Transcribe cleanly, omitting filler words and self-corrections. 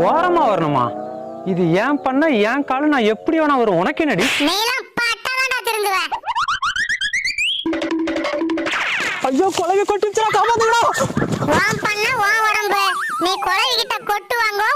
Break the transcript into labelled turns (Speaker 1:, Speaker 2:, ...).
Speaker 1: ஓரமா வரணுமா? இது ஏன் பண்ண ஏன் கால நான் எப்படி வேணா வரும்? உனக்கு என்னடி? ஐயோ குழவி கொட்டிச்சா காப்பாத்துடா.
Speaker 2: வாம் பண்ண வா உடம்பு. நீ குழவி கிட்ட கொட்டு வாங்கோ